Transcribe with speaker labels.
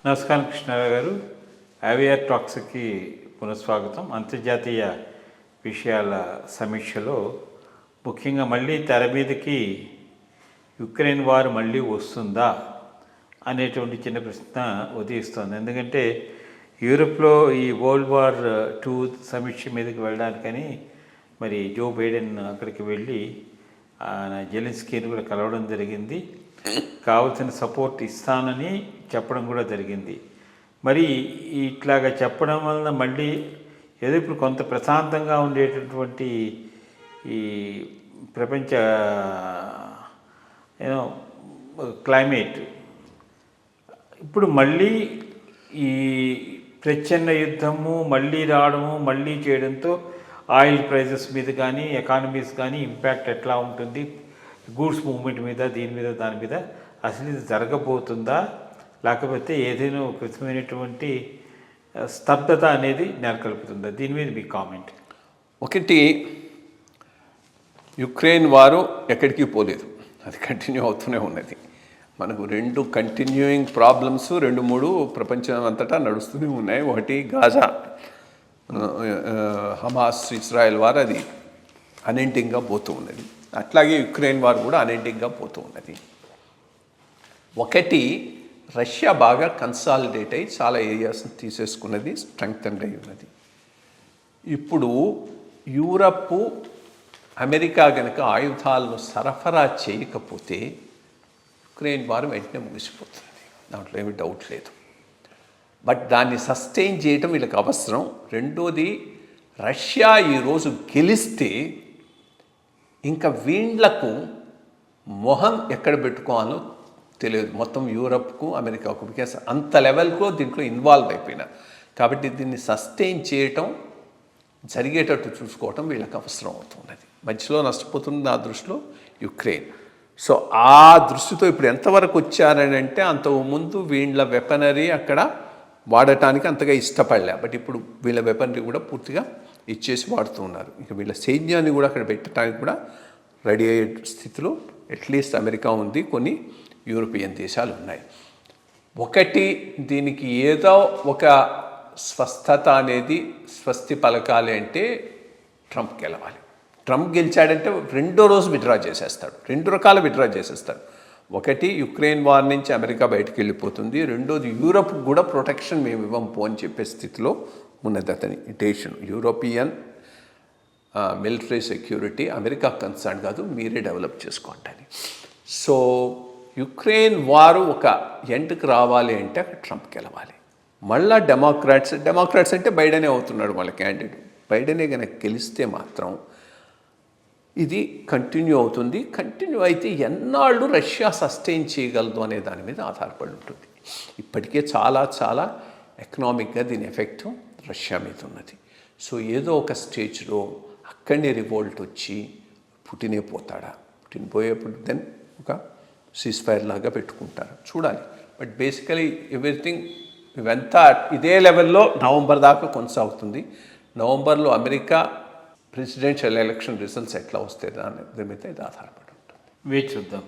Speaker 1: నమస్కారం కృష్ణారావు గారు. అవియర్ టాక్స్కి పునఃస్వాగతం. అంతర్జాతీయ విషయాల సమీక్షలో ముఖ్యంగా మళ్ళీ తెర మీదకి యుక్రెయిన్ వార్ మళ్ళీ వస్తుందా అనేటువంటి చిన్న ప్రశ్న ఉదయిస్తోంది. ఎందుకంటే యూరోప్లో ఈ వరల్డ్ వార్ 2 సమీక్ష మీదకి వెళ్ళడానికని మరి జో బైడెన్ అక్కడికి వెళ్ళి జెలెన్స్కీని కూడా కలవడం జరిగింది. కావాల్సిన సపోర్ట్ ఇస్తానని చెప్పడం కూడా జరిగింది. మరి ఇట్లాగా చెప్పడం వలన మళ్ళీ ఏదో ఇప్పుడు కొంత ప్రశాంతంగా ఉండేటటువంటి ఈ ప్రపంచ క్లైమేట్ ఇప్పుడు మళ్ళీ ఈ ప్రచ్ఛన్న యుద్ధము మళ్ళీ రావడము మళ్ళీ చేయడంతో ఆయిల్ ప్రైజెస్ మీద కానీ ఎకానమీస్ కానీ ఇంపాక్ట్ ఎట్లా ఉంటుంది, గూడ్స్ మూవ్మెంట్ మీద దీని మీద దాని మీద అసలు ఇది జరగబోతుందా లేకపోతే ఏదైనా ఒక విధమైనటువంటి స్తబ్దత అనేది నెలకొల్పుతుందా? దీని మీద మీ కామెంట్.
Speaker 2: ఒకటి, యుక్రెయిన్ వారు ఎక్కడికి పోలేదు, అది కంటిన్యూ అవుతూనే ఉన్నది. మనకు 2 కంటిన్యూయింగ్ ప్రాబ్లమ్స్ 2-3 ప్రపంచం అంతటా నడుస్తూనే ఉన్నాయి. ఒకటి గాజా, హమాస్ ఇజ్రాయెల్ వారు, అది అనెండింగ్గా పోతూ ఉన్నది. అట్లాగే యుక్రెయిన్ వారు కూడా అనెండింగ్గా పోతూ ఉన్నది. ఒకటి, రష్యా బాగా కన్సాలిడేట్ అయ్యి చాలా ఏరియాస్ని తీసేసుకున్నది, స్ట్రెంగ్తన్డ్ అయి ఉన్నది. ఇప్పుడు యూరప్, అమెరికా కనుక ఆయుధాలను సరఫరా చేయకపోతే యుక్రెయిన్ వారు వెంటనే ముగిసిపోతుంది, దాంట్లో ఏమీ డౌట్ లేదు. బట్ దాన్ని సస్టైన్ చేయటం వీళ్ళకి అవసరం. రెండోది, రష్యా ఈరోజు గెలిస్తే ఇంకా వీళ్లకు మొహం ఎక్కడ పెట్టుకోవాలో తెలియదు, మొత్తం యూరప్కు అమెరికాకు. బికాస్ అంత లెవెల్కు దీంట్లో ఇన్వాల్వ్ అయిపోయినా కాబట్టి దీన్ని సస్టైన్ చేయటం, జరిగేటట్టు చూసుకోవటం వీళ్ళకి అవసరం అవుతున్నది. మధ్యలో నష్టపోతుంది నా దృష్టిలో యుక్రెయిన్. సో ఆ దృష్టితో ఇప్పుడు ఎంతవరకు వచ్చారని అంటే, అంతకుముందు వీళ్ళ వెపనరీ అక్కడ వాడటానికి అంతగా ఇష్టపడలే, బట్ ఇప్పుడు వీళ్ళ వెపనరీ కూడా పూర్తిగా ఇచ్చేసి వాడుతూ ఉన్నారు. ఇక వీళ్ళ సైన్యాన్ని కూడా అక్కడ పెట్టడానికి కూడా రెడీ అయ్యే స్థితిలో అట్లీస్ట్ అమెరికా ఉంది, కొన్ని యూరోపియన్ దేశాలు ఉన్నాయి. ఒకటి, దీనికి ఏదో ఒక స్వస్థత అనేది స్వస్తి పలకాలి అంటే ట్రంప్ గెలవాలి. ట్రంప్ గెలిచాడంటే రెండో రోజు విత్డ్రా చేసేస్తాడు, 2 రకాల విత్డ్రా చేసేస్తాడు. ఒకటి, యుక్రెయిన్ వార్ నుంచి అమెరికా బయటికి వెళ్ళిపోతుంది. రెండోది, యూరప్ కూడా ప్రొటెక్షన్ మేము ఇవ్వం అని చెప్పే స్థితిలో ఉన్నది అతని decision. European military security America concern కాదు, మీరే డెవలప్ చేసుకోండి. సో యుక్రెయిన్ వారు ఒక ఎండ్కి రావాలి అంటే అక్కడ ట్రంప్ గెలవాలి. మళ్ళా డెమోక్రాట్స్ అంటే బైడెనే అవుతున్నాడు వాళ్ళ క్యాండిడేట్. బైడెనే కనుక గెలిస్తే మాత్రం ఇది కంటిన్యూ అవుతుంది. కంటిన్యూ అయితే ఎన్నాళ్ళు రష్యా సస్టైన్ చేయగలదు అనే దాని మీద ఆధారపడి ఉంటుంది. ఇప్పటికే చాలా చాలా ఎకనామిక్గా దీని ఎఫెక్ట్ రష్యా మీద ఉన్నది. సో ఏదో ఒక స్టేజ్లో అక్కడనే రివోల్ట్ వచ్చి పుటినే పోతాడా, పుటిన్ పోయేప్పుడు దెన్ ఒక సీజ్-ఫైర్ లాగా పెట్టుకుంటారు, చూడాలి. బట్ బేసికలీ ఎవ్రీథింగ్ ఇవంతా ఇదే లెవెల్లో నవంబర్ దాకా కొనసాగుతుంది. నవంబర్లో అమెరికా ప్రెసిడెన్షియల్ ఎలక్షన్ రిజల్ట్స్ ఎట్లా వస్తాయి దాని మీద ఇది ఆధారపడి ఉంటుంది.
Speaker 1: వేచి చూద్దాం.